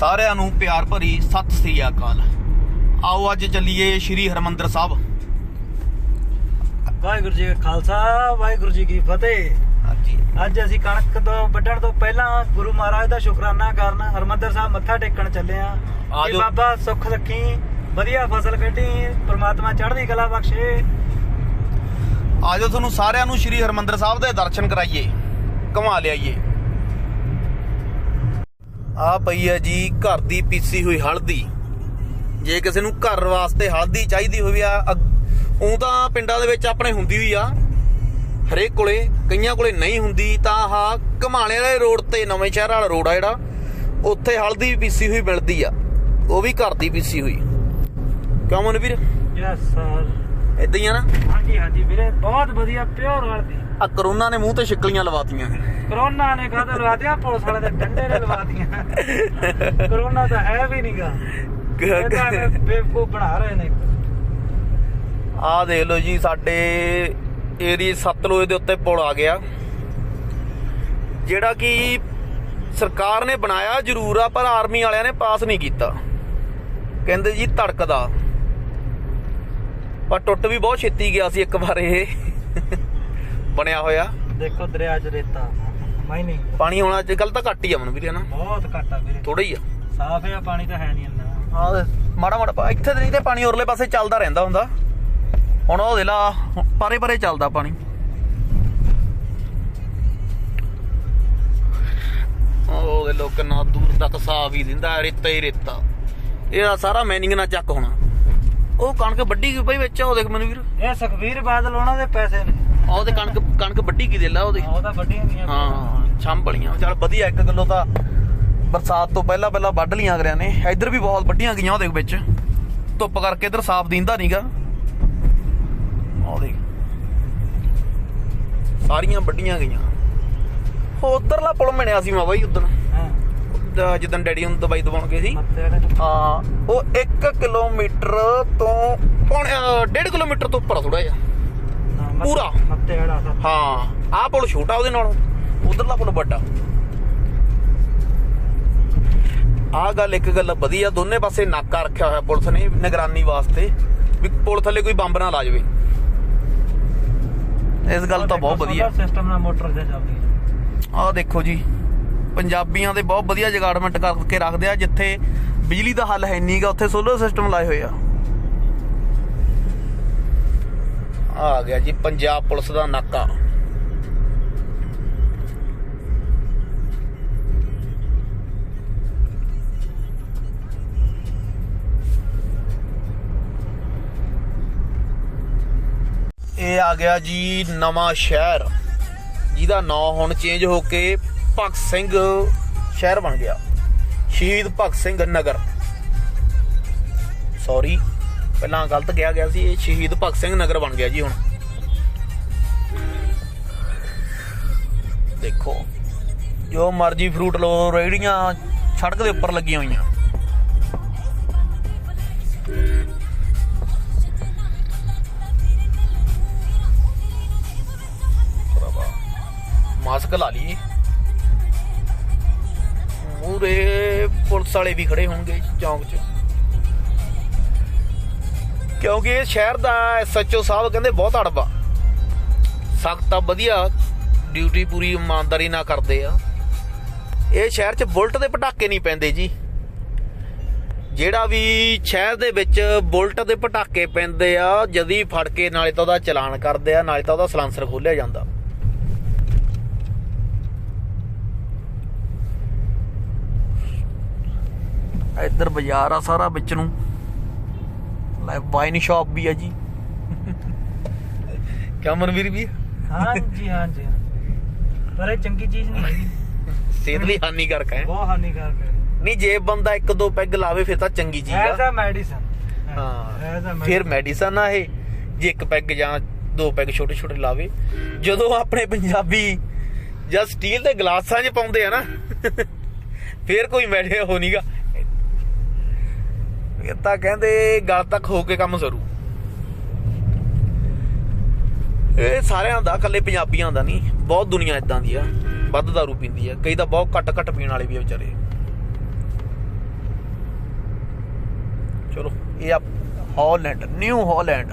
ਸਾਰਿਆਂ ਨੂੰ ਪਿਆਰ ਭਰੀ ਸਤਿ ਸ੍ਰੀ ਅਕਾਲ। ਆਓ ਅੱਜ ਚੱਲੀਏ ਸ਼੍ਰੀ ਹਰਿਮੰਦਰ ਸਾਹਿਬ। ਵਾਹਿਗੁਰੂ ਜੀ ਕਾ ਖਾਲਸਾ ਵਾਹਿਗੁਰੂ ਜੀ ਕੀ ਫਤਿਹ। ਹਾਂਜੀ, ਅੱਜ ਅਸੀਂ ਕਣਕ ਤੋਂ ਵੱਢਣ ਤੋਂ ਪਹਿਲਾਂ ਗੁਰੂ ਮਹਾਰਾਜ ਦਾ ਸ਼ੁਕਰਾਨਾ ਕਰਨ ਹਰਿਮੰਦਰ ਸਾਹਿਬ ਮੱਥਾ ਟੇਕਣ ਚੱਲੇ ਆ। ਕਿ ਬਾਬਾ ਸੁੱਖ ਰੱਖੀ, ਵਧੀਆ ਫਸਲ ਕੱਢੀ, ਪ੍ਰਮਾਤਮਾ ਚੜ੍ਹਦੀ ਕਲਾ ਬਖਸ਼ੇ। ਆਜੋ ਤੁਹਾਨੂੰ ਸਾਰਿਆਂ ਨੂੰ ਸ਼੍ਰੀ ਹਰਿਮੰਦਰ ਸਾਹਿਬ ਦੇ ਦਰਸ਼ਨ ਕਰਾਈਏ, ਘੁਮਾ ਲਿਆਈਏ। ਆ ਪਈ ਹੈ ਜੀ ਘਰ ਦੀ ਪੀਸੀ ਹੋਈ ਹਲਦੀ। ਜੇ ਕਿਸੇ ਨੂੰ ਘਰ ਵਾਸਤੇ ਹਲਦੀ ਚਾਹੀਦੀ ਹੋਵੇ ਆ, ਉਹ ਤਾਂ ਪਿੰਡਾਂ ਦੇ ਵਿੱਚ ਆਪਣੇ ਹੁੰਦੀ ਹੋਈ ਆ ਹਰੇਕ ਕੋਲੇ, ਕਈਆਂ ਕੋਲੇ ਨਹੀਂ ਹੁੰਦੀ। ਤਾਂ ਆਹ ਘਮਾਣੇ ਵਾਲੇ ਰੋਡ ਤੇ, ਨਵੇਂ ਸ਼ਹਿਰ ਵਾਲਾ ਰੋਡ ਆ ਜਿਹੜਾ, ਉੱਥੇ ਹਲਦੀ ਪੀਸੀ ਹੋਈ ਮਿਲਦੀ ਆ, ਉਹ ਵੀ ਘਰ ਦੀ ਪੀਸੀ ਹੋਈ। ਕਿਉਂ ਮਨ ਵੀਰ? ਯੈਸ ਸਰ, ਏਦਾਂ ਹੀ ਆ ਨਾ? ਹਾਂਜੀ ਹਾਂਜੀ ਵੀਰੇ, ਬਹੁਤ ਵਧੀਆ ਪਿਓਰ ਹਲਦੀ। ਆ ਕਰੋਨਾ ਨੇ ਮੂੰਹ ਤੇ ਛਿੱਕਲੀਆਂ ਲਵਾਤੀਆਂ। ਕਰੋਨਾ ਨੇ ਕਾਹਦੇ ਲਵਾਤੀਆਂ? ਪੁਲਿਸ ਵਾਲੇ ਦੇ ਡੰਡੇ ਨੇ ਲਵਾਤੀਆਂ। ਕਰੋਨਾ ਤਾਂ ਹੈ ਵੀ ਨਹੀਂਗਾ, ਬੇਵਕੂਫ ਬਣਾ ਰਹੇ ਨੇ। ਆਹ ਦੇਖ ਲਓ ਜੀ, ਸਾਡੇ ਏਰੀਏ ਸਤਲੁਜ ਦੇ ਉੱਤੇ ਪੁਲ ਆ ਗਿਆ, ਜਿਹੜਾ ਕਿ ਸਰਕਾਰ ਨੇ ਬਣਾਇਆ ਜ਼ਰੂਰ ਆ, ਪਰ ਆਰਮੀ ਵਾਲਿਆਂ ਨੇ ਪਾਸ ਨਹੀਂ ਕੀਤਾ। ਕਹਿੰਦੇ ਜੀ ਧੜਕਦਾ, ਪਰ ਟੁੱਟ ਵੀ ਬਹੁਤ ਛੇਤੀ ਗਿਆ ਸੀ ਇੱਕ ਵਾਰ ਇਹ ਬਣਿਆ ਹੋਇਆ। ਦੇਖੋ ਦਰਿਆ 'ਚ ਰੇਤਾ ਨਹੀਂ, ਪਾਣੀ ਹੁਣ ਅੱਜ ਕੱਲ ਤਾਂ ਘੱਟ ਹੀ ਆ ਮਨ ਵੀਰੇ ਨਾ, ਬਹੁਤ ਘੱਟ ਆ ਵੀਰੇ, ਥੋੜਾ ਹੀ ਆ। ਸਾਫ਼ ਆ ਪਾਣੀ ਤਾਂ ਹੈ ਨਹੀਂ ਇੰਨਾ। ਹਾਂ, ਮਾੜਾ ਮਾੜਾ ਇੱਥੇ ਨਹੀਂ ਤੇ ਪਾਣੀ ਉਰਲੇ ਪਾਸੇ ਚੱਲਦਾ ਰਹਿੰਦਾ ਹੁੰਦਾ। ਹੁਣ ਉਹ ਦੇ ਲਾ ਪਰੇ ਪਰੇ ਚੱਲਦਾ ਪਾਣੀ। ਉਹ ਦੇ ਲੋ ਕਿੰਨਾ ਦੂਰ ਤੱਕ ਸਾਫ ਹੀ ਦਿੰਦਾ, ਰੇਤਾ ਹੀ ਰੇਤਾ। ਇਹਦਾ ਸਾਰਾ ਮੈਨਿੰਗ ਨਾਲ ਚੱਕ ਹੋਣਾ। ਉਹ ਕਣਕ ਵੱਢੀ ਗਈ ਪਈ ਵਿੱਚ, ਉਹ ਦੇਖ ਮੈਨੂੰ ਵੀਰ, ਇਹ ਸੁਖਬੀਰ ਬਾਦਲ ਉਹਨਾਂ ਦੇ ਪੈਸੇ ਨੇ। ਉਹਦੇ ਕਣਕ ਵੱਢੀ ਕੀ ਦੇ ਲਾ ਉਹਦੇ। ਉਹ ਤਾਂ ਵੱਢੀਆਂ ਗਈਆਂ, ਹਾਂ ਛੰਭਲੀਆਂ। ਚੱਲ ਵਧੀਆ, 1 ਕਿਲੋ ਤਾਂ ਬਰਸਾਤ ਤੋਂ ਪਹਿਲਾਂ ਵੱਢ ਲੀਆਂ ਅਗਰਿਆਂ ਨੇ। ਇੱਧਰ ਵੀ ਬਹੁਤ ਵੱਢੀਆਂ ਗਈਆਂ ਉਹਦੇ ਵਿੱਚ, ਧੁੱਪ ਕਰਕੇ ਇੱਧਰ ਸਾਫ ਦਿੰਦਾ ਨੀਗਾ। ਉਹਦੇ ਸਾਰੀਆਂ ਵੱਢੀਆਂ ਗਈਆਂ। ਉਧਰਲਾ ਪੁਲ ਮਿਲਿਆ ਸੀ ਮੈਂ ਬਾਈ ਉਦਣ, ਜਿੱਦਣ ਡੈਡੀ ਨੂੰ ਦਵਾਈ ਦਵਾਉਣ ਗਏ ਸੀ। ਹਾਂ, ਉਹ 1 ਕਿਲੋਮੀਟਰ ਤੋਂ 1.5 ਕਿਲੋਮੀਟਰ ਤੋਂ ਉੱਪਰ ਥੋੜਾ ਜਿਹਾ ਪੂਰਾ। ਹਾਂ, ਆਹ ਪੁਲ ਛੋਟਾ ਉਹਦੇ ਨਾਲੋਂ, ਉਧਰਲਾ ਪੁਲ ਵੱਡਾ। ਆਹ ਗੱਲ ਇੱਕ ਗੱਲ ਵਧੀਆ, ਦੋਨੇ ਪਾਸੇ ਨਾਕਾ ਰੱਖਿਆ ਹੋਇਆ ਪੁਲਿਸ ਨੇ ਨਿਗਰਾਨੀ ਵਾਸਤੇ, ਵੀ ਪੁਲ ਥੱਲੇ ਕੋਈ ਬੰਬ ਨਾ ਲਾ ਜਾਵੇ। ਇਸ ਗੱਲ ਤਾਂ ਬਹੁਤ ਵਧੀਆ ਸਿਸਟਮ ਨਾਲ ਮੋਟਰ ਤੇ ਚੱਲਦੀ ਹੈ। ਆਹ ਦੇਖੋ ਜੀ, ਪੰਜਾਬੀਆਂ ਦੇ ਬਹੁਤ ਵਧੀਆ ਜਗਾੜਮੈਂਟ ਕਰਕੇ ਰੱਖਦੇ ਆ। ਜਿੱਥੇ ਬਿਜਲੀ ਦਾ ਹੱਲ ਹੈ ਨਹੀਂਗਾ, ਉੱਥੇ ਸੋਲਰ ਸਿਸਟਮ ਲਾਏ ਹੋਏ ਆ। ਆ ਗਿਆ ਜੀ ਪੰਜਾਬ ਪੁਲਿਸ ਦਾ ਨਾਕਾ। ਇਹ ਆ ਗਿਆ ਜੀ ਨਵਾਂ ਸ਼ਹਿਰ, ਜਿਹਦਾ ਨਾਂ ਹੁਣ ਚੇਂਜ ਹੋ ਕੇ ਭਗਤ ਸਿੰਘ ਸ਼ਹਿਰ ਬਣ ਗਿਆ। ਸ਼ਹੀਦ ਭਗਤ ਸਿੰਘ ਨਗਰ, ਸੌਰੀ ਪਹਿਲਾਂ ਗਲਤ ਕਿਹਾ ਗਿਆ ਸੀ, ਇਹ ਸ਼ਹੀਦ ਭਗਤ ਸਿੰਘ ਨਗਰ ਬਣ ਗਿਆ ਜੀ ਹੁਣ। ਦੇਖੋ ਜੋ ਮਰਜੀ ਫਰੂਟ ਲੋ, ਰੇਹੜੀਆਂ ਸੜਕ ਦੇ ਉੱਪਰ ਲੱਗੀਆਂ ਹੋਈਆਂ। ਮਾਸਕ ਲਾ ਲਈ। ਮੂਰੇ ਪੁਲਿਸ ਵਾਲੇ ਵੀ ਖੜੇ ਹੋਣਗੇ ਚੌਂਕ 'ਚ, ਕਿਉਂਕਿ ਇਹ ਸ਼ਹਿਰ ਦਾ SHO ਸਾਹਿਬ ਕਹਿੰਦੇ ਬਹੁਤ ਅੜਬਾ, ਸਖਤ ਆ, ਵਧੀਆ ਡਿਊਟੀ ਪੂਰੀ ਇਮਾਨਦਾਰੀ ਨਾਲ ਕਰਦੇ ਆ। ਇਹ ਸ਼ਹਿਰ 'ਚ ਬੁਲਟ ਦੇ ਪਟਾਕੇ ਨਹੀਂ ਪੈਂਦੇ ਜੀ। ਜਿਹੜਾ ਵੀ ਸ਼ਹਿਰ ਦੇ ਵਿੱਚ ਬੁਲਟ ਦੇ ਪਟਾਕੇ ਪੈਂਦੇ ਆ, ਜਦੀ ਫੜ ਕੇ ਨਾਲੇ ਤਾਂ ਉਹਦਾ ਚਲਾਨ ਕਰਦੇ ਆ, ਨਾਲੇ ਤਾਂ ਉਹਦਾ ਸਲਾਂਸਰ ਖੋਲਿਆ ਜਾਂਦਾ। ਇੱਧਰ ਬਾਜ਼ਾਰ ਆ ਸਾਰਾ ਵਿੱਚ ਨੂੰ, ਵਾਈਨ ਸ਼ਾਪ ਵੀ ਆ ਜੀ। ਕਿਆ ਮਨਵੀਰ ਵੀ? ਹਾਂਜੀ ਹਾਂਜੀ, ਪਰ ਇਹ ਚੰਗੀ ਚੀਜ਼ ਨਹੀਂ ਹੈਗੀ, ਸਿਹਤ ਲਈ ਹਾਨੀਕਾਰਕ ਹੈ, ਬਹੁਤ ਹਾਨੀਕਾਰਕ ਹੈ। ਨਹੀਂ, ਜੇ ਬੰਦਾ 1-2 ਪੈਗ ਲਾਵੇ ਫਿਰ ਤਾਂ ਚੰਗੀ ਚੀਜ਼ ਆ। ਐਜ਼ ਅ ਮੈਡੀਸਨ, ਹਾਂ ਫਿਰ ਮੈਡੀਸਨ ਆ ਇਹ। ਜੇ 1 ਪੈਗ ਜਾਂ 2 ਪੈਗ ਛੋਟੇ ਛੋਟੇ ਲਾਵੇ। ਜਦੋਂ ਆਪਣੇ ਪੰਜਾਬੀ ਜਾਂ ਸਟੀਲ ਦੇ ਗਲਾਸਾਂ 'ਚ ਪਾਉਂਦੇ ਆ ਨਾ, ਫਿਰ ਕੋਈ ਮੈਡੇ ਹੋ ਨੀਗਾ। ਇਹ ਤਾਂ ਕਹਿੰਦੇ ਗਲ ਤੱਕ ਹੋ ਕੇ ਕੰਮ ਸਰੂ। ਇਹ ਸਾਰਿਆਂ ਦਾ, ਇਕੱਲੇ ਪੰਜਾਬੀਆਂ ਦਾ ਨਹੀਂ, ਬਹੁਤ ਦੁਨੀਆ ਇਦਾਂ ਦੀ ਆ, ਵੱਧ ਦਾਰੂ ਪੀਂਦੀ ਆ। ਕਈ ਤਾਂ ਬਹੁਤ ਘੱਟ ਪੀਣ ਵਾਲੇ ਵੀ ਆ ਵਿਚਾਰੇ। ਇਹ ਆ ਹਾਲੈਂਡ, ਨਿਊ ਹਾਲੈਂਡ।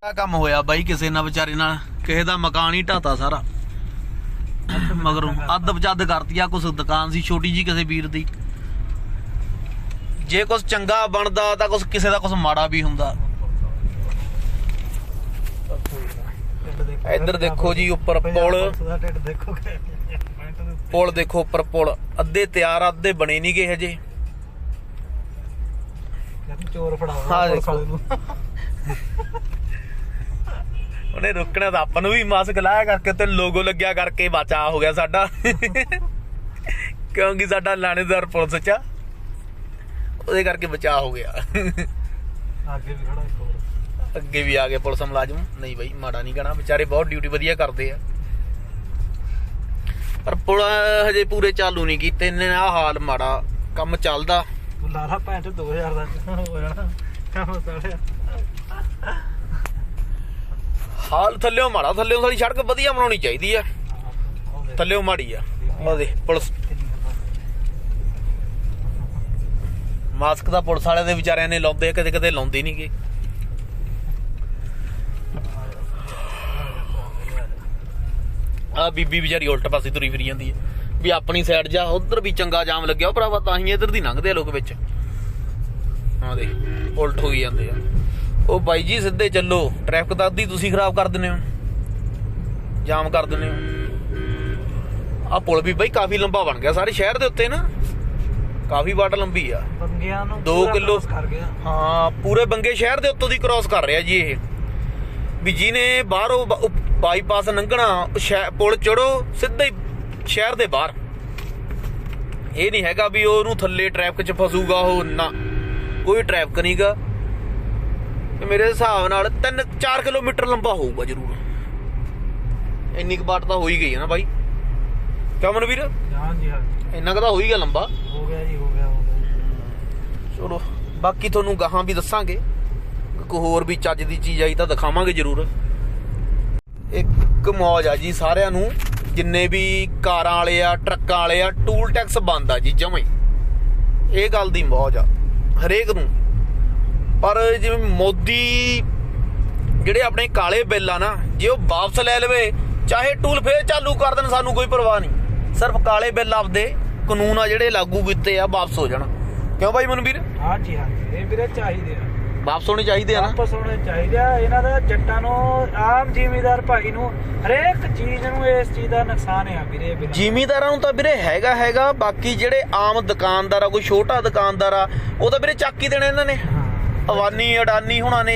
ਆ ਕੰਮ ਹੋਇਆ ਬਾਈ ਕਿਸੇ ਨਾਲ ਵਿਚਾਰੇ ਨਾਲ, ਕਿਸੇ ਦਾ ਮਕਾਨ ਹੀ ਢਾਤਾ ਸਾਰਾ ਮਗਰੋਂ, ਅੱਧ ਬਚੱਦ ਕਰਤੀ ਆ। ਕੁਛ ਦੁਕਾਨ ਸੀ ਛੋਟੀ ਜੀ ਕਿਸੇ ਵੀਰ ਦੀ। ਜੇ ਕੁਛ ਚੰਗਾ ਬਣਦਾ ਤਾਂ ਕੁਛ ਕਿਸੇ ਦਾ ਕੁਛ ਮਾੜਾ ਵੀ ਹੁੰਦਾ। ਇੱਧਰ ਦੇਖੋ ਜੀ ਉੱਪਰ ਪੁਲ, ਪੁਲ ਦੇਖੋ ਉੱਪਰ ਪੁਲ, ਅੱਧੇ ਤਿਆਰ ਅੱਧੇ ਬਣੇ ਨਹੀਂ ਗਏ ਹਜੇ। ਚੋਰ ਫੜਾਓ ਹਾਂ ਦੇਖੋ ਉਹਨੇ ਰੁਕਣਾ ਤਾਂ ਆਪਾਂ ਨੂੰ ਵੀ ਮਾਸਕ ਲਾਇਆ ਕਰਕੇ ਤੇ ਲੋਗੋ ਲੱਗਿਆ ਕਰਕੇ ਬਚਾ ਹੋ ਗਿਆ ਸਾਡਾ ਕਿਉਂਕਿ ਸਾਡਾ ਲਾਣੇਦਾਰ ਪੁਲਿਸ ਚ ਆ, ਉਹਦੇ ਕਰਕੇ ਬਚਾ ਹੋ ਗਿਆ। ਅੱਗੇ ਵੀ ਖੜਾ ਇੱਕ ਹੋਰ, ਅੱਗੇ ਵੀ ਆ ਗਏ ਪੁਲਿਸ ਮੁਲਾਜ਼ਮ। ਨਹੀਂ ਬਾਈ ਮਾੜਾ ਨਹੀਂ ਕਹਿਣਾ, ਵਿਚਾਰੇ ਬਹੁਤ ਡਿਊਟੀ ਵਧੀਆ ਕਰਦੇ ਆ, ਪਰ ਪੁਲ ਹਜੇ ਪੂਰੇ ਚਾਲੂ ਨਹੀਂ ਕੀਤੇ ਇਹਨੇ। ਆਹ ਹਾਲ ਮਾੜਾ, ਕੰਮ ਚੱਲਦਾ। ਤੂੰ ਲਾਰਾ ਭੈਣ 2000 ਦਾ ਹੋ ਜਾਣਾ ਕੰਮ ਸਾਲਿਆ। ਹਾਲ ਥੱਲਿਓ ਮਾੜਾ, ਥੱਲਿਓ ਸਾਡੀ ਸੜਕ ਵਧੀਆ ਬਣਾਉਣੀ ਚਾਹੀਦੀ ਆ, ਥੱਲਿਓ ਮਾੜੀ ਆ। ਉਹਦੇ ਪੁਲਿਸ ਮਾਸਕ ਦਾ ਪੁਲਿਸ ਵਾਲਿਆਂ ਦੇ ਵਿਚਾਰਿਆਂ ਨੇ ਲਾਉਂਦੇ, ਕਦੇ ਕਦੇ ਲਾਉਂਦੇ ਨੀ ਗੇ। ਆ ਬੀਬੀ ਵਿਚਾਰੀ ਉਲਟ ਪਾਸੇ ਤੁਰੀ ਫਿਰੀ ਜਾਂਦੀ ਹੈ ਵੀ ਆਪਣੀ ਸਾਈਡ ਜਾ, ਉਧਰ ਵੀ ਚੰਗਾ ਜਾਮ ਲੱਗਿਆ ਉਹ ਭਰਾਵਾ, ਤਾਂ ਹੀ ਇੱਧਰ ਦੀ ਲੰਘਦੇ ਆ ਲੋਕ ਵਿੱਚ। ਹਾਂ ਦੇ ਉਲਟ ਹੋਈ ਜਾਂਦੇ ਆ। ਉਹ ਬਾਈ ਜੀ ਸਿੱਧੇ ਚੱਲੋ, ਟ੍ਰੈਫਿਕ ਤਾਂ ਅੱਧੀ ਤੁਸੀਂ ਖਰਾਬ ਕਰ ਦਿੰਦੇ ਹੋ, ਜਾਮ ਕਰ ਦਿੰਦੇ ਹੋ। ਆ ਪੁਲ ਵੀ ਬਾਈ ਕਾਫੀ ਲੰਬਾ ਬਣ ਗਿਆ ਸਾਰੇ ਸ਼ਹਿਰ ਦੇ ਉੱਤੇ ਨਾ, ਕਾਫੀ ਵਾਟ ਲੰਬੀ ਆ, 2 ਕਿਲੋ ਕਰ ਗਿਆ। ਹਾਂ ਪੂਰੇ ਬੰਗੇ ਸ਼ਹਿਰ ਦੇ ਉੱਤੋਂ ਦੀ ਕ੍ਰਾਸ ਕਰ ਰਿਹਾ ਜੀ ਇਹ। ਵੀ ਜਿਹਨੇ ਬਾਹਰੋਂ ਬਾਈਪਾਸ ਲੰਘਣਾ ਪੁਲ ਚੜੋ ਸਿੱਧਾ ਹੀ ਸ਼ਹਿਰ ਦੇ ਬਾਹਰ। ਇਹ ਨਹੀਂ ਹੈਗਾ ਵੀ ਉਹਨੂੰ ਥੱਲੇ ਟ੍ਰੈਫਿਕ 'ਚ ਫਸੂਗਾ ਉਹ, ਨਾ ਕੋਈ ਟ੍ਰੈਫਿਕ ਨਹੀਂ ਗਾ। ਮੇਰੇ ਹਿਸਾਬ ਨਾਲ 3-4 ਕਿਲੋਮੀਟਰ ਲੰਬਾ ਹੋਊਗਾ ਜ਼ਰੂਰ, ਇੰਨੀ ਕੁ ਬਾਟ ਤਾਂ ਹੋ ਹੀ ਗਈ ਹੈ ਨਾ ਬਾਈ, ਕਿਉਂ ਮਨਵੀਰ? ਹਾਂਜੀ ਹਾਂ ਇੰਨਾ ਕੁ ਤਾਂ ਹੋ ਹੀ ਗਿਆ ਲੰਬਾ। ਹੋ ਗਿਆ ਜੀ, ਹੋ ਗਿਆ, ਹੋ ਗਿਆ। ਚਲੋ ਬਾਕੀ ਤੁਹਾਨੂੰ ਗਾਹਾਂ ਵੀ ਦੱਸਾਂਗੇ, ਕੋਈ ਹੋਰ ਵੀ ਚੱਜ ਦੀ ਚੀਜ਼ ਆਈ ਤਾਂ ਦਿਖਾਵਾਂਗੇ ਜ਼ਰੂਰ। ਇੱਕ ਮੌਜ ਆ ਜੀ ਸਾਰਿਆਂ ਨੂੰ, ਜਿੰਨੇ ਵੀ ਕਾਰਾਂ ਵਾਲੇ ਆ ਟਰੱਕਾਂ ਵਾਲੇ ਆ, ਟੂਲ ਟੈਕਸ ਬੰਦ ਆ ਜੀ ਜਮਾਂ ਹੀ। ਇਹ ਗੱਲ ਦੀ ਮੌਜ ਆ ਹਰੇਕ ਨੂੰ। ਪਰ ਜਿਵੇਂ ਮੋਦੀ ਜਿਹੜੇ ਆਪਣੇ ਕਾਲੇ ਬਿੱਲ ਆ ਨਾ, ਜੇ ਉਹ ਵਾਪਸ ਲੈ ਲਵੇ, ਚਾਹੇ ਟੂਲ ਫੇਰ ਚਾਲੂ ਕਰ ਦੇਣ, ਸਾਨੂੰ ਕੋਈ ਪਰਵਾਹ ਨਹੀਂ। ਸਿਰਫ ਕਾਲੇ ਬਿੱਲ ਆਪਦੇ ਕਾਨੂੰਨ ਆ ਜਿਹੜੇ ਲਾਗੂ ਕੀਤੇ ਆ ਵਾਪਸ ਹੋ ਜਾਣ। ਕਿਉਂ ਬਾਈ ਮਨਵੀਰ? ਹਾਂਜੀ ਹਾਂਜੀ ਇਹ ਵੀਰੇ ਚਾਹੀਦੇ ਆ, ਵਾਪਸ ਹੋਣੇ ਚਾਹੀਦੇ ਆ ਨਾ, ਵਾਪਸ ਹੋਣੇ ਚਾਹੀਦੇ ਆ। ਇਹਨਾਂ ਦਾ ਜੱਟਾਂ ਨੂੰ, ਆਮ ਜ਼ਿਮੀਦਾਰ ਭਾਈ ਨੂੰ ਹਰੇਕ ਚੀਜ਼ ਨੂੰ ਇਸ ਚੀਜ਼ ਦਾ ਨੁਕਸਾਨ ਆ ਵੀਰੇ। ਜ਼ਿਮੀਦਾਰਾਂ ਨੂੰ ਤਾਂ ਵੀਰੇ ਹੈਗਾ, ਬਾਕੀ ਜਿਹੜੇ ਆਮ ਦੁਕਾਨਦਾਰ ਆ, ਕੋਈ ਛੋਟਾ ਦੁਕਾਨਦਾਰ ਆ, ਉਹ ਤਾਂ ਵੀਰੇ ਚੱਕ ਹੀ ਦੇਣੇ ਇਹਨਾਂ ਨੇ। ਅਵਾਨੀ ਅਡਾਨੀ ਹੋਣਾ ਨੇ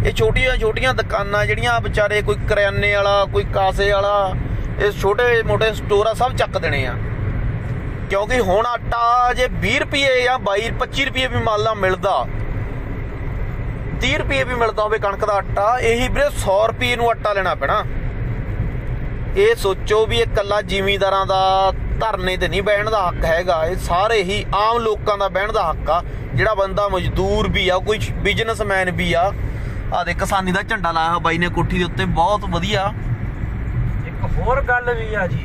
ਇਹ ਛੋਟੀਆਂ ਦੁਕਾਨਾਂ ਜਿਹੜੀਆਂ ਵਿਚਾਰੇ, ਕੋਈ ਕਰਿਆਨੇ ਵਾਲਾ, ਕੋਈ ਕਾਸੇ ਵਾਲਾ, ਇਹ ਛੋਟੇ ਮੋਟੇ ਸਟੋਰ ਆ, ਸਭ ਚੱਕ ਦੇਣੇ ਆ। ਕਿਉਂਕਿ ਹੁਣ ਆਟਾ ਜੇ 20 ਰੁਪਏ ਜਾਂ 22-25 ਰੁਪਏ ਵੀ ਮਾਲਾ ਮਿਲਦਾ, 30 ਰੁਪਏ ਵੀ ਮਿਲਦਾ ਹੋਵੇ ਕਣਕ ਦਾ ਆਟਾ, ਇਹੀ ਵੀਰੇ 100 ਰੁਪਏ ਨੂੰ ਆਟਾ ਲੈਣਾ ਪੈਣਾ। ਇਹ ਸੋਚੋ ਵੀ ਇਹ ਇਕੱਲਾ ਜ਼ਿਮੀਂਦਾਰਾਂ ਦਾ ਧਰਨੇ ਤੇ ਨਹੀਂ ਬਹਿਣ ਦਾ ਹੱਕ ਹੈਗਾ, ਇਹ ਸਾਰੇ ਹੀ ਆਮ ਲੋਕਾਂ ਦਾ ਬਹਿਣ ਦਾ ਹੱਕ ਆ। ਜਿਹੜਾ ਬੰਦਾ ਮਜ਼ਦੂਰ ਵੀ ਆ, ਕੋਈ ਬਿਜ਼ਨਸਮੈਨ ਵੀ ਆ। ਆਹ ਦੇ ਕਿਸਾਨੀ ਦਾ ਝੰਡਾ ਲਾਇਆ ਬਾਈ ਨੇ ਕੋਠੀ ਦੇ ਉੱਤੇ, ਬਹੁਤ ਵਧੀਆ। ਇੱਕ ਹੋਰ ਗੱਲ ਵੀ ਆ ਜੀ,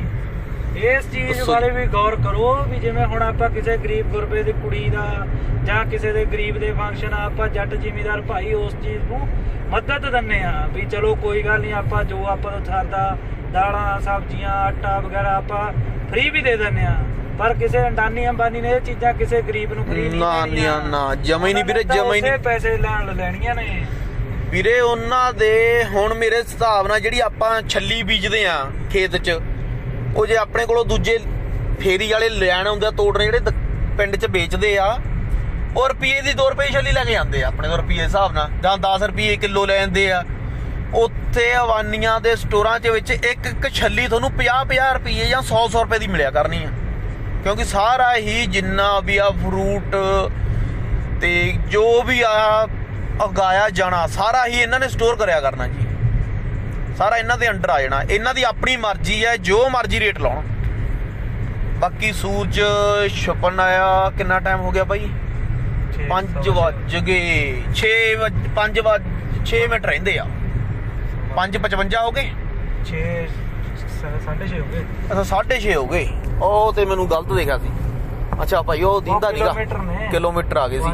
ਇਸ ਚੀਜ਼ ਬਾਰੇ ਵੀ ਗੌਰ ਕਰੋ ਵੀ ਜਿਵੇਂ ਹੁਣ ਆਪਾਂ ਕਿਸੇ ਗਰੀਬ ਗੁਰਬੇ ਦੀ ਕੁੜੀ ਦਾ ਜਾਂ ਕਿਸੇ ਦੇ ਗਰੀਬ ਦੇ ਫੰਕਸ਼ਨ ਆ, ਆਪਾਂ ਜੱਟ ਜ਼ਿਮੀਦਾਰ ਭਾਈ ਉਸ ਚੀਜ਼ ਨੂੰ ਮਦਦ ਦਿੰਦੇ ਆ ਵੀ ਚਲੋ ਕੋਈ ਗੱਲ ਨਹੀਂ, ਆਪਾਂ ਜੋ ਆਪਾਂ ਤੋਂ ਸਰਦਾ ਦਾਲਾਂ ਸਬਜ਼ੀਆਂ ਆਟਾ ਵਗੈਰਾ ਆਪਾਂ ਫ੍ਰੀ ਵੀ ਦੇ ਦਿੰਦੇ ਆ। ਪਰ ਕਿਸੇ ਅੰਡਾਨੀ ਅੰਬਾਨੀ ਨੇ ਇਹ ਚੀਜ਼ਾਂ ਕਿਸੇ ਗਰੀਬ ਨੂੰ ਫ੍ਰੀ ਨਹੀਂ ਦੇਣੀਆਂ, ਨਾ ਜਮਾ ਹੀ ਨਹੀਂ ਵੀਰੇ, ਜਮਾ ਹੀ ਨਹੀਂ। ਪੈਸੇ ਲੈਣੀਆਂ ਨੇ ਵੀਰੇ ਉਹਨਾਂ ਦੇ। ਹੁਣ ਮੇਰੇ ਹਿਸਾਬ ਨਾਲ ਜਿਹੜੀ ਆਪਾਂ ਛੱਲੀ ਬੀਜਦੇ ਆ ਖੇਤ 'ਚ, ਉਹ ਜੇ ਆਪਣੇ ਕੋਲੋਂ ਦੂਜੇ ਫੇਰੀ ਵਾਲੇ ਲੈਣ ਆਉਂਦੇ ਆ ਤੋੜਨੇ, ਜਿਹੜੇ ਪਿੰਡ 'ਚ ਵੇਚਦੇ ਆ, ਉਹ ਰੁਪਏ ਦੀ 2 ਰੁਪਏ ਛੱਲੀ ਲੈ ਕੇ ਜਾਂਦੇ ਆ ਆਪਣੇ ਤੋਂ, ਰੁਪਏ ਹਿਸਾਬ ਨਾਲ, ਜਾਂ 10 ਰੁਪਏ ਕਿਲੋ ਲੈ ਜਾਂਦੇ ਆ। ਉੱਥੇ ਅਵਾਨੀਆਂ ਦੇ ਸਟੋਰਾਂ 'ਚ ਵਿੱਚ ਇੱਕ ਛੱਲੀ ਤੁਹਾਨੂੰ 50 ਰੁਪਏ ਜਾਂ 100 ਰੁਪਏ ਦੀ ਮਿਲਿਆ ਕਰਨੀ ਆ। ਕਿਉਂਕਿ ਸਾਰਾ ਹੀ ਜਿੰਨਾ ਵੀ ਆ ਫਰੂਟ ਤੇ ਜੋ ਵੀ ਆ ਉਗਾਇਆ ਜਾਣਾ, ਸਾਰਾ ਹੀ ਇਹਨਾਂ ਨੇ ਸਟੋਰ ਕਰਿਆ ਕਰਨਾ ਜੀ, ਸਾਰਾ ਇਹਨਾਂ ਦੇ ਅੰਡਰ ਆ ਜਾਣਾ। ਇਹਨਾਂ ਦੀ ਆਪਣੀ ਮਰਜ਼ੀ ਹੈ, ਜੋ ਮਰਜ਼ੀ ਰੇਟ ਲਾਉਣ। ਬਾਕੀ ਸੂਰਜ ਛੁਪਣ ਆਇਆ, ਕਿੰਨਾ ਟਾਈਮ ਹੋ ਗਿਆ ਬਾਈ? 5 ਵੱਜ ਗਏ, 6 ਮਿੰਟ ਰਹਿੰਦੇ ਆ, 5:55 ਹੋ ਗਏ, 6:30 ਹੋ ਗਏ। ਅੱਛਾ 6:30 ਹੋ ਗਏ। ਉਹ ਤੇ ਮੈਨੂੰ ਗਲਤ ਦੇਖਿਆ ਸੀ, ਅੱਛਾ ਭਾਈ ਉਹ ਦਿੰਦਾ ਨੀਗਾ, ਕਿਲੋਮੀਟਰ ਆ ਗਏ ਸੀ।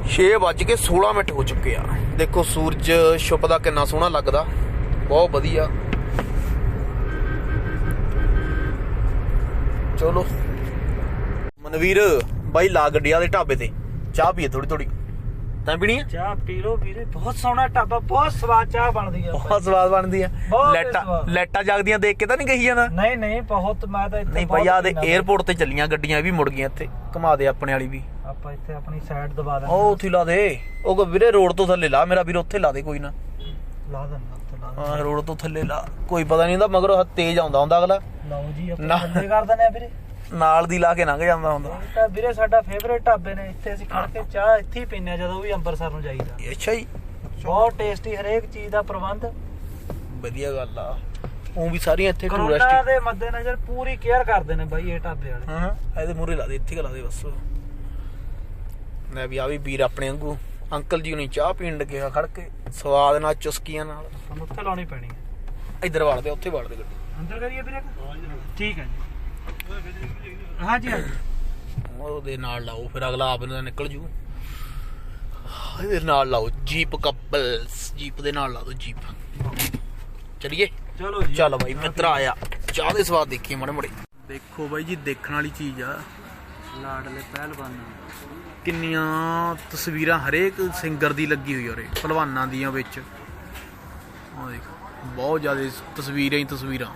6:16 ਹੋ ਚੁੱਕੇ ਆ। ਦੇਖੋ ਸੂਰਜ ਛੁਪਦਾ ਕਿੰਨਾ ਸੋਹਣਾ ਲੱਗਦਾ, ਬਹੁਤ ਵਧੀਆ। ਚਲੋ ਮਨਵੀਰ ਬਾਈ ਲਾ ਗੱਡੀ ਵਾਲੇ ਢਾਬੇ ਤੇ ਚਾਹ ਪੀਏ ਥੋੜੀ ਥੋੜੀ। ਤਾਂ ਪੀਣੀ ਆ? ਚਾਹ ਪੀ ਲੋ ਵੀਰੇ, ਬਹੁਤ ਸੋਹਣਾ ਢਾਬਾ, ਬਹੁਤ ਸਵਾਦ ਚਾਹ ਬਣਦੀ ਆ, ਬਹੁਤ ਸਵਾਦ ਬਣਦੀ ਆ। ਲਾਈਟਾਂ ਜਗਦੀਆਂ ਦੇਖ ਕੇ ਤਾਂ ਨਹੀਂ ਕਹੀ ਜਾਂਦਾ? ਨਹੀਂ ਨਹੀਂ ਬਹੁਤ, ਮੈਂ ਤਾਂ ਨਹੀਂ ਭਾਈ ਆ ਦੇ 에어ਪੋਰਟ ਤੇ ਚੱਲੀਆਂ ਗੱਡੀਆਂ, ਇਹ ਵੀ ਮੁੜ ਗਈਆਂ। ਇੱਥੇ ਘੁਮਾ ਦੇ ਆਪਣੇ ਵਾਲੀ ਵੀ, ਆਪਾਂ ਇੱਥੇ ਆਪਣੀ ਸਾਈਡ ਦਬਾ ਦੇ। ਉਹ ਉੱਥੇ ਲਾ ਦੇ, ਉਹ ਵੀਰੇ ਰੋਡ ਤੋਂ ਥੱਲੇ ਲਾ, ਮੇਰਾ ਵੀਰ ਉੱਥੇ ਲਾ ਦੇ, ਕੋਈ ਨਾ ਲਾ ਦਿੰਦਾ। ਹਾਂ ਰੋਡ ਤੋਂ ਥੱਲੇ ਲਾ, ਕੋਈ ਪਤਾ ਨਹੀਂ ਹੁੰਦਾ ਮਗਰੋਂ ਤੇਜ਼ ਆਉਂਦਾ ਹੁੰਦਾ ਅਗਲਾ। ਲਓ ਜੀ ਆਪਾਂ ਥੱਲੇ ਕਰ ਦਿੰਦੇ ਆ ਵੀਰੇ, ਨਾਲ ਦੀ ਲਾ ਕੇ ਲੰਘ ਜਾਂਦਾ ਹੁੰਦਾ। ਵੀਰੇ ਸਾਡਾ ਫੇਵਰੇਟ ਢਾਬੇ ਨੇ, ਇੱਥੇ ਅਸੀਂ ਖੜ ਕੇ ਚਾਹ ਇੱਥੇ ਹੀ ਪੀਂਦੇ ਆ ਜਦੋਂ ਵੀ ਅੰਮ੍ਰਿਤਸਰ ਨੂੰ ਜਾਈਦਾ। ਅੱਛਾ ਜੀ, ਬਹੁਤ ਟੇਸਟੀ, ਹਰੇਕ ਚੀਜ਼ ਦਾ ਪ੍ਰਬੰਧ ਵਧੀਆ ਗੱਲ ਆ। ਉਹ ਵੀ ਸਾਰੀਆਂ ਇੱਥੇ ਟੂਰਿਸਟ ਦੇ ਮੱਦੇ ਨਜ਼ਰ ਪੂਰੀ ਕੇਅਰ ਕਰਦੇ ਨੇ ਬਾਈ ਇਹ ਢਾਬੇ ਵਾਲੇ। ਹਾਂ ਇਹਦੇ ਮੂਹਰੇ ਲਾ ਦੇ, ਇੱਥੇ ਲਾ ਦੇ ਬਸ। ਮੈਂ ਵੀ ਆ ਵੀ ਵੀਰ ਆਪਣੇ ਵਾਂਗੂ ਅੰਕਲ ਜੀ ਹੁਣੀ ਚਾਹ ਪੀਣ ਲੱਗੇ ਆ ਖੜ ਕੇ, ਸਵਾਦ ਨਾਲ ਚੁਸਕੀਆਂ ਨਾਲ। ਸਾਨੂੰ ਉੱਥੇ ਲਾਉਣੀ ਪੈਣੀ ਹੈ, ਇੱਧਰ ਵੜਦੇ ਉੱਥੇ ਵੜਦੇ ਗੱਡੀ ਅੰਦਰ ਕਰੀਏ ਵੀਰੇ। ਠੀਕ ਹੈ ਜੀ, ਹਾਂਜੀ ਹਾਂਜੀ ਉਹਦੇ ਨਾਲ ਲਾਓ, ਫਿਰ ਅਗਲਾ ਆਪ ਨਿਕਲ ਜੂ। ਇਹਦੇ ਨਾਲ ਲਾਓ ਜੀਪ ਕਪਲਸ, ਜੀਪ ਦੇ ਨਾਲ ਲਾ ਦੋ ਜੀਪ। ਚਲੀਏ ਚਲੋ ਜੀ, ਚੱਲ ਬਾਈ ਮਿੱਤਰ ਆਇਆ, ਚਾਹ ਦੇ ਸਵਾਦ ਦੇਖੀਏ ਮਾੜੇ ਮਾੜੇ। ਦੇਖੋ ਬਾਈ ਜੀ ਦੇਖਣ ਵਾਲੀ ਚੀਜ਼ ਆ, ਲਾਡਲੇ ਪਹਿਲਵਾਨ ਕਿੰਨੀਆਂ ਤਸਵੀਰਾਂ ਹਰੇਕ ਸਿੰਗਰ ਦੀ ਲੱਗੀ ਹੋਈ ਔਰੇ ਪਹਿਲਵਾਨਾਂ ਦੀਆਂ ਵਿੱਚ। ਆ ਦੇਖ ਬਹੁਤ ਜ਼ਿਆਦਾ ਤਸਵੀਰਾਂ ਹੀ ਤਸਵੀਰਾਂ,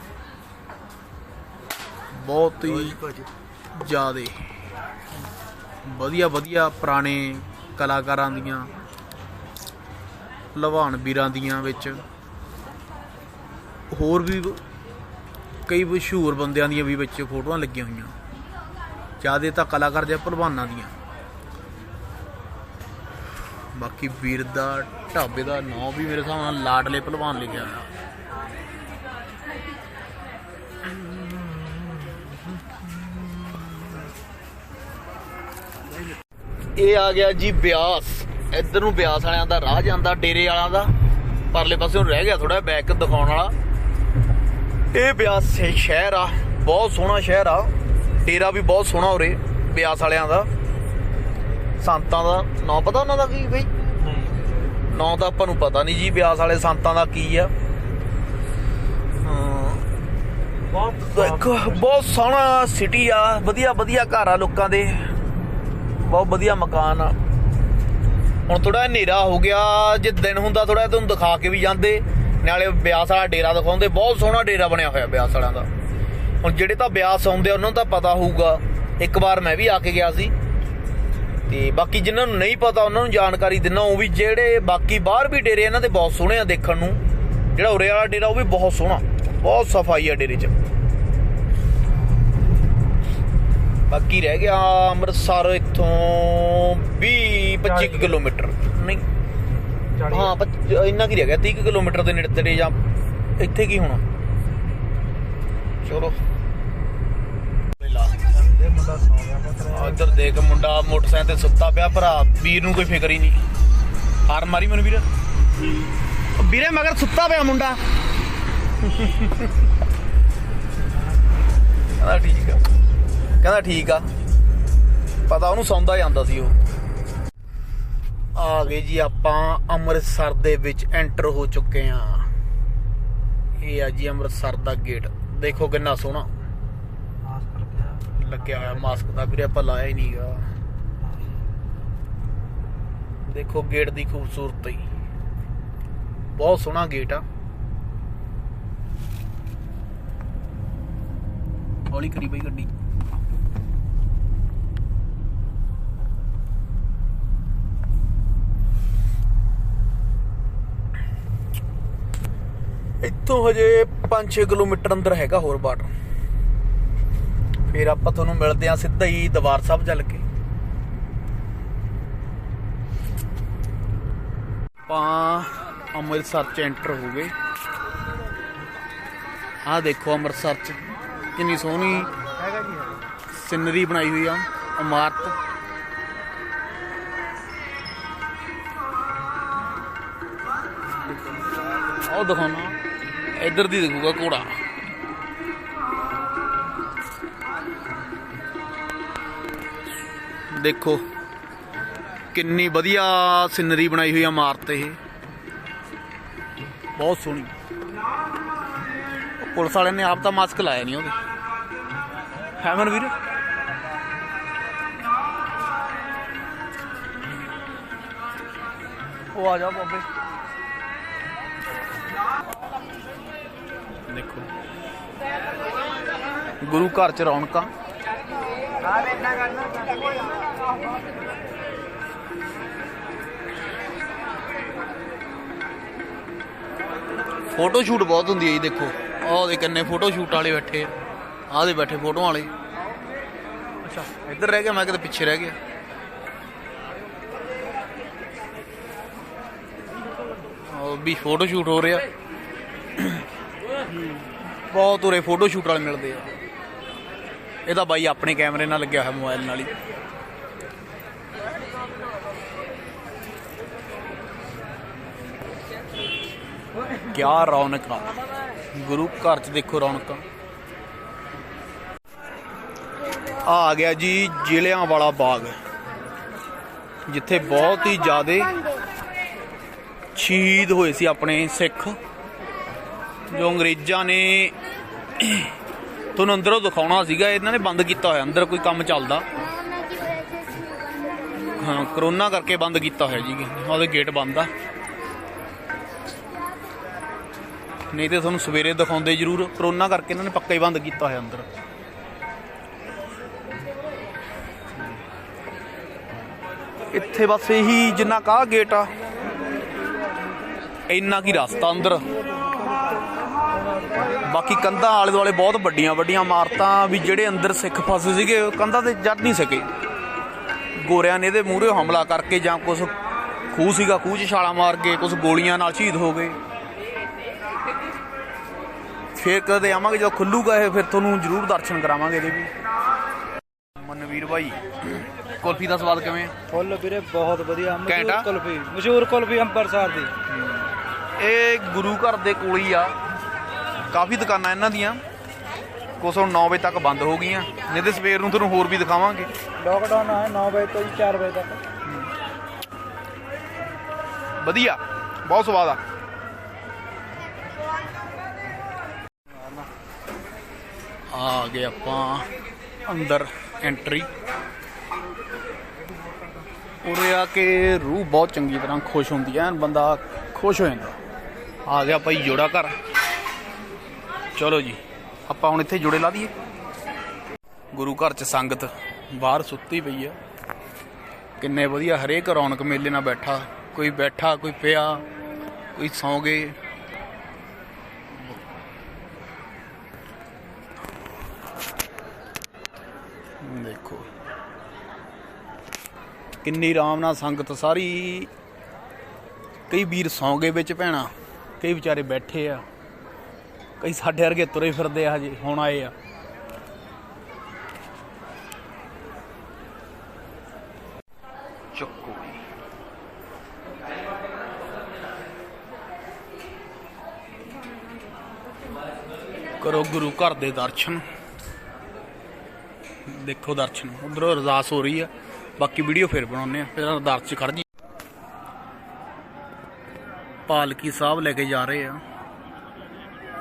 ਬਹੁਤ ਹੀ ਜ਼ਿਆਦਾ ਵਧੀਆ ਵਧੀਆ ਪੁਰਾਣੇ ਕਲਾਕਾਰਾਂ ਦੀਆਂ, ਪਹਿਲਵਾਨ ਵੀਰਾਂ ਦੀਆਂ ਵਿੱਚ। ਹੋਰ ਵੀ ਕਈ ਮਸ਼ਹੂਰ ਬੰਦਿਆਂ ਦੀਆਂ ਵੀ ਵਿੱਚ ਫੋਟੋਆਂ ਲੱਗੀਆਂ ਹੋਈਆਂ, ਜ਼ਿਆਦਾ ਤਾਂ ਕਲਾਕਾਰ ਜਾਂ ਪਹਿਲਵਾਨਾਂ ਦੀਆਂ। ਬਾਕੀ ਵੀਰ ਦਾ ਢਾਬੇ ਦਾ ਨਾਂ ਵੀ ਮੇਰੇ ਹਿਸਾਬ ਨਾਲ ਲਾਡਲੇ ਪਹਿਲਵਾਨ ਲਿਖਿਆ ਹੋਇਆ। ਇਹ ਆ ਗਿਆ ਜੀ ਬਿਆਸ, ਇੱਧਰ ਨੂੰ ਬਿਆਸ ਵਾਲਿਆਂ ਦਾ ਰਾਹ ਜਾਂਦਾ, ਡੇਰੇ ਵਾਲਿਆਂ ਦਾ ਪਰਲੇ ਪਾਸੇ ਨੂੰ ਰਹਿ ਗਿਆ ਥੋੜਾ ਬੈਕ ਦਿਖਾਉਣ ਵਾਲਾ। ਇਹ ਬਿਆਸ ਸ਼ਹਿਰ ਆ, ਬਹੁਤ ਸੋਹਣਾ ਸ਼ਹਿਰ ਆ, ਡੇਰਾ ਵੀ ਬਹੁਤ ਸੋਹਣਾ ਉਰੇ ਬਿਆਸ ਵਾਲਿਆਂ ਦਾ। ਸੰਤਾਂ ਦਾ ਨਾਂ ਪਤਾ ਉਹਨਾਂ ਦਾ ਕੀ ਬਈ? ਨਾਂ ਤਾਂ ਆਪਾਂ ਨੂੰ ਪਤਾ ਨਹੀਂ ਜੀ ਬਿਆਸ ਵਾਲੇ ਸੰਤਾਂ ਦਾ ਕੀ ਆ। ਬਹੁਤ ਸੋਹਣਾ ਸਿਟੀ ਆ, ਵਧੀਆ ਵਧੀਆ ਘਰ ਆ ਲੋਕਾਂ ਦੇ, ਬਹੁਤ ਵਧੀਆ ਮਕਾਨ ਆ। ਹੁਣ ਥੋੜਾ ਹਨੇਰਾ ਹੋ ਗਿਆ, ਜੇ ਦਿਨ ਹੁੰਦਾ ਥੋੜਾ ਤੁਹਾਨੂੰ ਦਿਖਾ ਕੇ ਵੀ ਜਾਂਦੇ, ਨਾਲੇ ਬਿਆਸ ਵਾਲਾ ਡੇਰਾ ਦਿਖਾਉਂਦੇ। ਬਹੁਤ ਸੋਹਣਾ ਡੇਰਾ ਬਣਿਆ ਹੋਇਆ ਬਿਆਸ ਵਾਲਿਆਂ ਦਾ। ਹੁਣ ਜਿਹੜੇ ਤਾਂ ਬਿਆਸ ਆਉਂਦੇ ਉਹਨਾਂ ਨੂੰ ਤਾਂ ਪਤਾ ਹੋਊਗਾ, ਇੱਕ ਵਾਰ ਮੈਂ ਵੀ ਆ ਕੇ ਗਿਆ ਸੀ। ਤੇ ਬਾਕੀ ਜਿਨ੍ਹਾਂ ਨੂੰ ਨਹੀਂ ਪਤਾ ਉਹਨਾਂ ਨੂੰ ਜਾਣਕਾਰੀ ਦਿੰਦਾ। ਉਹ ਵੀ ਜਿਹੜੇ ਬਾਕੀ ਬਾਹਰ ਵੀ ਡੇਰੇ ਇਹਨਾਂ ਦੇ ਬਹੁਤ ਸੋਹਣੇ ਆ ਦੇਖਣ ਨੂੰ। ਜਿਹੜਾ ਉਰੇ ਵਾਲਾ ਡੇਰਾ ਉਹ ਵੀ ਬਹੁਤ ਸੋਹਣਾ, ਬਹੁਤ ਸਫਾਈ ਆ ਡੇਰੇ 'ਚ। ਬਾਕੀ ਰਹਿ ਗਿਆ ਅੰਮ੍ਰਿਤਸਰ ਇੱਥੋਂ 20-25 ਕਿਲੋਮੀਟਰ, ਨਹੀਂ ਹਾਂ ਇੰਨਾ ਕੀ ਰਹਿ ਗਿਆ, 30 ਕਿਲੋਮੀਟਰ ਦੇ ਨੇੜੇ ਤੇੜੇ, ਜਾਂ ਇੱਥੇ ਕੀ ਹੋਣਾ। ਚਲੋ ਇੱਧਰ ਦੇਖ, ਮੁੰਡਾ ਮੋਟਰਸਾਈਕਲ ਤੇ ਸੁੱਤਾ ਪਿਆ, ਭਰਾ ਵੀਰ ਨੂੰ ਕੋਈ ਫਿਕਰ ਹੀ ਨਹੀਂ। ਹਾਰ ਮਾਰੀ ਮੈਨੂੰ ਵੀਰ, ਵੀਰੇ ਮਗਰ ਸੁੱਤਾ ਪਿਆ ਮੁੰਡਾ। ਕਹਿੰਦਾ ਠੀਕ ਆ, ਕਹਿੰਦਾ ਠੀਕ ਆ, ਪਤਾ ਉਹਨੂੰ ਸੌਂਦਾ ਜਾਂਦਾ ਸੀ ਉਹ। ਆ ਗਏ ਜੀ ਆਪਾਂ ਅੰਮ੍ਰਿਤਸਰ ਦੇ ਵਿੱਚ ਐਂਟਰ ਹੋ ਚੁੱਕੇ ਆ। ਇਹ ਆ ਜੀ ਅੰਮ੍ਰਿਤਸਰ ਦਾ ਗੇਟ, ਦੇਖੋ ਕਿੰਨਾ ਸੋਹਣਾ ਲੱਗਿਆ ਹੋਇਆ। ਮਾਸਕ ਦਾ ਵੀਰੇ ਆਪਾਂ ਲਾਇਆ ਹੀ ਨਹੀਂ ਗਾ। ਦੇਖੋ ਗੇਟ ਦੀ ਖੂਬਸੂਰਤੀ, ਬਹੁਤ ਸੋਹਣਾ ਗੇਟ ਆ। ਹੌਲੀ ਕਰੀ ਬਈ ਗੱਡੀ। ਇੱਥੋਂ ਹਜੇ 5-6 ਕਿਲੋਮੀਟਰ ਅੰਦਰ ਹੈਗਾ ਹੋਰ ਬਾਰਡਰ। ਫਿਰ ਆਪਾਂ ਤੁਹਾਨੂੰ ਮਿਲਦੇ ਆ ਸਿੱਧਾ ਹੀ ਦਰਬਾਰ ਸਾਹਿਬ ਚੱਲ ਕੇ। ਆਪਾਂ ਅੰਮ੍ਰਿਤਸਰ ਚ ਐਂਟਰ ਹੋ ਗਏ। ਆਹ ਦੇਖੋ ਅੰਮ੍ਰਿਤਸਰ ਚ ਕਿੰਨੀ ਸੋਹਣੀ ਸਿਨਰੀ ਬਣਾਈ ਹੋਈ ਆ, ਇਮਾਰਤ। ਉਹ ਦਿਖਾਉਣਾ, ਇੱਧਰ ਦੀ ਦਿਖੂਗਾ ਘੋੜਾ। देखो किन्नी वधिया सीनरी बनाई हुई इमारत, ये बहुत सोहनी। पुलिस वाले ने आप तो मास्क लाया नहीं वो है मनवीर। वो आ जाओ बाबे। देखो गुरु घर च रौनक। फोटो शूट बहुत होंगी है। देखो और किन्ने फोटो शूट वाले बैठे, आदे बैठे फोटो वाले। अच्छा इधर रह गया, मैं किते पिछे रह गया। और भी फोटो शूट हो रहा, बहुत उरे फोटो शूट वाले मिलते हैं। यह बाई अपने कैमरे नाल लग्या है, मोबाइल नाल ही। क्या रौनक गुरु घर च, देखो रौनक। आ गया जी जलियांवाला बाग, जिथे बहुत ही ज्यादा शहीद होए सी अपने सिख, जो अंग्रेज़ां ने तुहानूं अंदरों दिखाउणा सीगा, इन्हां ने बंद किया होया। अंदर कोई काम चलदा, हाँ करोना करके बंद किया होया जी। ਉਹਦੇ गेट बंद आ, नहीं तो तुहानूं सवेरे दिखाउंदे जरूर। करोना करके इन्होंने पक्का ही बंद किया है अंदर। इत्थे बस यही जिन्ना का गेट आ, इन्ना की रास्ता अंदर। बाकी कंधा आले दुआले बहुत वड्डियां वड्डियां इमारतां, भी ਜਿਹੜੇ अंदर सिख फसे सीगे कंधा ते चढ़ नहीं सके। गोरियां ने ਇਹਦੇ ਮੂਹਰੇ हमला करके ਜਾਂ कुछ खूह सीगा, खूह 'ਚ ਛਾਲਾਂ ਮਾਰ ਕੇ, कुछ गोलियां नाल शहीद हो गए। फिर कदे आवांगे जो खुलूगा ये, फिर थोनू जरूर दर्शन करावांगे ਇਹਦੇ भी। मनवीर भाई कुल्फी का स्वाद किवें? फुल वीरे बहुत वधिया, घैंट आ? कुल्फी मशहूर कुल्फी अंबरसर दी। ਇਹ गुरु घर ਦੇ ਕੋਲ ਹੀ ਆ, काफ़ी दुकानां ਇਹਨਾਂ ਦੀਆਂ। कुछ ਹੁਣ 9 ਵਜੇ तक बंद हो गई, नहीं तो सवेर ਨੂੰ ਤੁਹਾਨੂੰ ਹੋਰ भी दिखावांगे। लॉकडाउन है 9 बजे तो 4 बजे तक। ਵਧੀਆ बहुत स्वाद आ। आ गए ਆਪਾਂ अंदर एंट्री। उरे आके रूह बहुत चंगी तरह खुश होंदी है, बंदा खुश हो जाता। आ गया भाई जोड़ा घर। चलो जी ਆਪਾਂ ਹੁਣ ਇੱਥੇ ਜੋੜੇ ਲਾ ਦਈਏ। ਗੁਰੂ ਘਰ 'ਚ ਸੰਗਤ ਬਾਹਰ ਸੁੱਤੀ ਪਈ ਆ। ਕਿੰਨੇ ਵਧੀਆ ਹਰੇਕ ਰੌਣਕ ਮੇਲੇ ਨਾਲ ਬੈਠਾ, ਕੋਈ ਬੈਠਾ, ਕੋਈ ਪਿਆ, ਕੋਈ ਸੌਂ ਗਏ। देखो किन्नी आराम नाल संगत सारी। कई वीर सौ गए बिच भैणा, कई बेचारे बैठे आ, कई साडे वर्गे तुरे फिरदे आ, हजे हुण आए आ। चुक्को करो गुरु घर दे दर्शन। देखो दर्शन, उधर अरदास हो रही है। बाकी वीडियो फिर बनाने, फिर अरदास च खड़ जी। पालकी साहब लेके जा रहे हैं,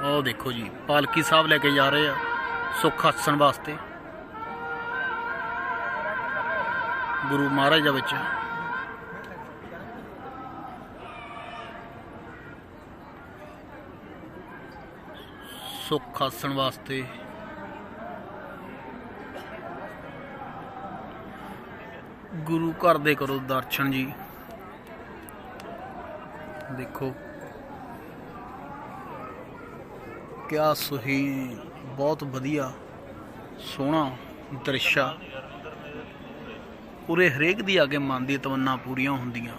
और देखो जी पालकी साहब लेके जा रहे हैं सुख आसन वास्ते गुरु महाराज विच। सुख आसन वास्ते गुरु घर दे करो दर्शन जी। देखो क्या सुहीन, बहुत वधिया सोहना दृश्य। पूरे हरेक दी आके मन दी तमन्ना पूरियां होंदियां।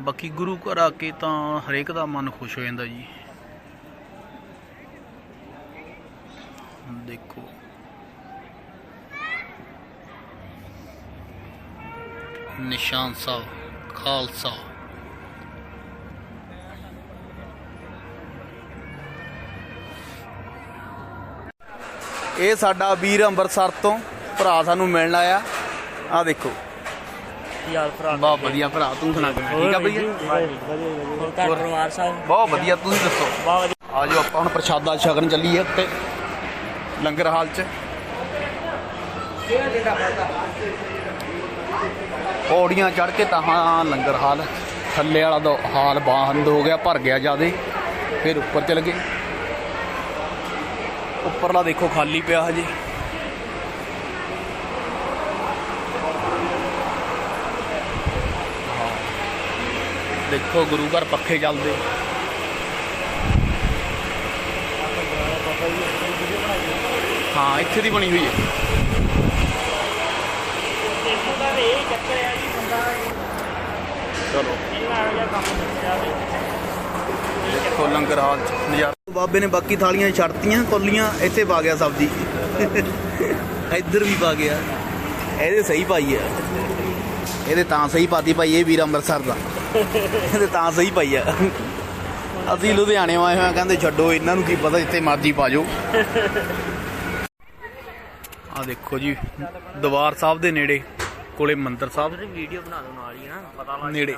बाकी गुरु घर आके तां हरेक दा मन खुश हो जांदा जी। देखो निशान साहब खालसा। ये साडा वीर अंबरसर तो भरा सानू मिलण आया। ਆ ਦੇਖੋ ਯਾਰ ਭਰਾ ਬਹੁਤ ਵਧੀਆ ਭਰਾ, ਤੂੰ ਸੁਣਾ ਕਿਵੇਂ ਠੀਕ ਆ ਭਈਆ? ਹੋਰ ਘਰ ਪਰਿਵਾਰ ਸਭ ਬਹੁਤ ਵਧੀਆ, ਤੁਸੀਂ ਦੱਸੋ? ਬਹੁਤ ਵਧੀਆ। ਆ ਜਾਓ ਆਪਾਂ ਹੁਣ ਪ੍ਰਸ਼ਾਦਾ ਛਕਣ ਚੱਲੀਏ ਉੱਤੇ ਲੰਗਰ ਹਾਲ 'ਚ। ਪੌੜੀਆਂ ਚੜ੍ਹ ਕੇ ਤਾਂ ਹਾਂ ਲੰਗਰ ਹਾਲ, ਥੱਲੇ ਵਾਲਾ ਦਾ ਹਾਲ ਬੰਦ ਹੋ ਗਿਆ, ਭਰ ਗਿਆ ਜ਼ਿਆਦੇ, ਫਿਰ ਉੱਪਰ ਚਲ ਗਏ। ਉੱਪਰਲਾ ਦੇਖੋ ਖਾਲੀ ਪਿਆ ਹਜੇ। ਦੇਖੋ ਗੁਰੂ ਘਰ ਪੱਖੇ ਚੱਲਦੇ। ਹਾਂ ਇੱਥੇ ਦੀ ਬਣੀ ਹੋਈ ਹੈ। ਚਲੋ ਦੇਖੋ ਲੰਗਰ ਹਾਲ ਚ ਨਜ਼ਾਰਾ। ਬਾਬੇ ਨੇ ਬਾਕੀ ਥਾਲੀਆਂ ਛੱਡਤੀਆਂ, ਕੋਲੀਆਂ ਇੱਥੇ ਪਾ ਗਿਆ ਸਬਜ਼ੀ, ਇੱਧਰ ਵੀ ਪਾ ਗਿਆ। ਇਹਦੇ ਸਹੀ ਪਾਈ ਆ, ਇਹਦੇ ਤਾਂ ਸਹੀ ਪਾਤੀ ਭਾਈ, ਇਹ ਵੀਰ ਅੰਮ੍ਰਿਤਸਰ ਦਾ, ਇਹਦੇ ਤਾਂ ਸਹੀ ਪਾਈ ਆ। ਅਸੀਂ ਲੁਧਿਆਣੇ ਆਏ ਹੋਏ ਕਹਿੰਦੇ ਛੱਡੋ ਇਹਨਾਂ ਨੂੰ ਕੀ ਪਤਾ, ਜਿੱਥੇ ਮਰਜ਼ੀ ਪਾ ਜਾਓ। ਆ ਦੇਖੋ ਜੀ ਦਰਬਾਰ ਸਾਹਿਬ ਦੇ ਨੇੜੇ ਕੋਲੇ ਮੰਦਿਰ ਸਾਹਿਬ, ਵੀਡੀਓ ਬਣਾ ਦੋ ਨਾਲ ਹੀ ਨਾ, ਪਤਾ ਲੱਗ ਨੇੜੇ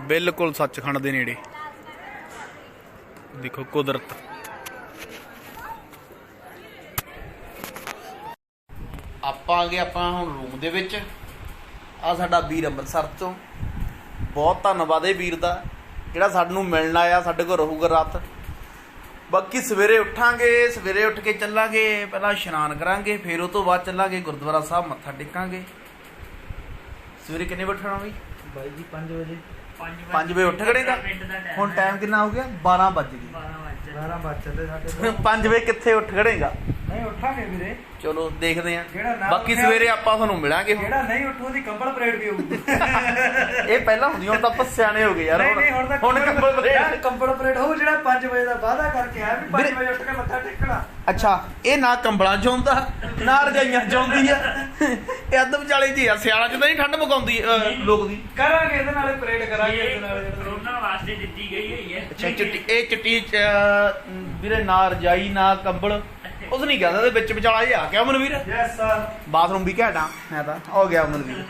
ਬਿਲਕੁਲ ਸੱਚਖੰਡ ਦੇ ਨੇੜੇ। ਦੇਖੋ ਕੁਦਰਤ। ਆਪਾਂ ਆ ਗਏ ਆਪਾਂ ਹੁਣ ਰੂਮ ਦੇ ਵਿੱਚ। ਆ ਸਾਡਾ ਵੀਰ ਅੰਮ੍ਰਿਤਸਰ ਤੋਂ, ਬਹੁਤ ਧੰਨਵਾਦ ਇਹ ਵੀਰ ਦਾ ਜਿਹੜਾ ਸਾਨੂੰ ਮਿਲਣ ਆਇਆ, ਸਾਡੇ ਕੋਲ ਰਹੂਗਾ ਰਾਤ। ਬਾਕੀ ਸਵੇਰੇ ਉੱਠਾਂਗੇ, ਸਵੇਰੇ ਉੱਠ ਕੇ ਚੱਲਾਂਗੇ, ਪਹਿਲਾਂ ਇਸ਼ਨਾਨ ਕਰਾਂਗੇ, ਫਿਰ ਉਹ ਤੋਂ ਬਾਅਦ ਚੱਲਾਂਗੇ ਗੁਰਦੁਆਰਾ ਸਾਹਿਬ, ਮੱਥਾ ਟੇਕਾਂਗੇ। ਸਵੇਰੇ ਕਿੰਨੇ ਵਜੇ ਉੱਠਣਾ ਬਈ? ਬਾਈ ਜੀ 5 ਵਜੇ 5 ਵਜੇ ਉੱਠ ਖੜੇਗਾ। ਹੁਣ ਟਾਈਮ ਕਿੰਨਾ ਹੋ ਗਿਆ? 12 ਵੱਜ ਗਏ। 12 ਵਜੇ ਚੱਲੇ ਸਾਡੇ 5 ਵਜੇ ਕਿੱਥੇ ਉੱਠ ਖੜੇਗਾ? ਨਹੀਂ ਉੱਠਾਂਗੇ ਵੀਰੇ, ਚਲੋ ਦੇਖਦੇ ਆਂ। ਜਿਹੜਾ ਨਾ ਬਾਕੀ ਉੱਠਿਆ ਸਵੇਰੇ ਆਪਾਂ ਤੁਹਾਨੂੰ ਮਿਲਾਂਗੇ। ਜਿਹੜਾ ਨਹੀਂ ਉੱਠੂ ਉਹਦੀ ਕੰਬਲ ਪਰੇਡ ਵੀ ਹੋਊ। ਇਹ ਪਹਿਲਾਂ ਹੁੰਦੀ, ਹੁਣ ਤਾਂ ਆਪਾਂ ਸਿਆਣੇ ਹੋ ਗਏ ਯਾਰ। ਨਹੀਂ ਹੁਣ ਤਾਂ ਹੁਣ ਕੰਬਲ ਪਰੇਡ, ਕੰਬਲ ਪਰੇਡ ਹੋਊ। ਜਿਹੜਾ 5 ਵਜੇ ਦਾ ਵਾਅਦਾ ਕਰਕੇ ਆਇਆ ਵੀ 5 ਵਜੇ ਉੱਠ ਕੇ ਮੱਥਾ ਟੇਕਣਾ। ਅੱਛਾ ਇਹ ਨਾ ਕੰਬਲਾਂ ਚ ਹੁੰਦਾ, ਨਾ ਰਜਾਈਆਂ ਚ ਆਉਂਦੀ ਆ, ਇਹ ਅੱਧ ਵਿਚਾਲੇ ਜੀ ਆ। ਸਿਆਲਾਂ ਚ ਤਾਂ ਨਹੀਂ ਠੰਡ ਪਕਾਉਂਦੀ ਲੋਕ ਦੀ। ਕਰਾਂਗੇ ਇਹਦੇ ਨਾਲੇ ਪਰੇਡ ਕਰਾਂਗੇ, ਇਹਦੇ ਨਾਲ ਕਰੋਨਾ ਵਾਸਤੇ ਦਿੱਤੀ ਗਈ ਹੋਈ ਹੈ। ਅੱਛਾ ਚਿੱਟੀ, ਇਹ ਚਿੱਟੀ ਵੀਰੇ ਨਾ ਰਜਾਈ ਨਾ ਕੰਬਲ, ਉਸ ਨਹੀਂ ਕਹਿੰਦਾ ਉਹਦੇ ਵਿੱਚ ਵਿਚਾਲਾ ਜਿਹਾ ਆ ਗਿਆ ਮਨਵੀਰ। Yes sir. ਬਾਥਰੂਮ ਵੀ ਘੈਂਟਾ ਹੈ ਤਾਂ ਹੋ ਗਿਆ ਮਨਵੀਰ।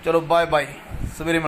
ਚਲੋ ਬਾਏ ਬਾਏ, ਸਵੇਰੇ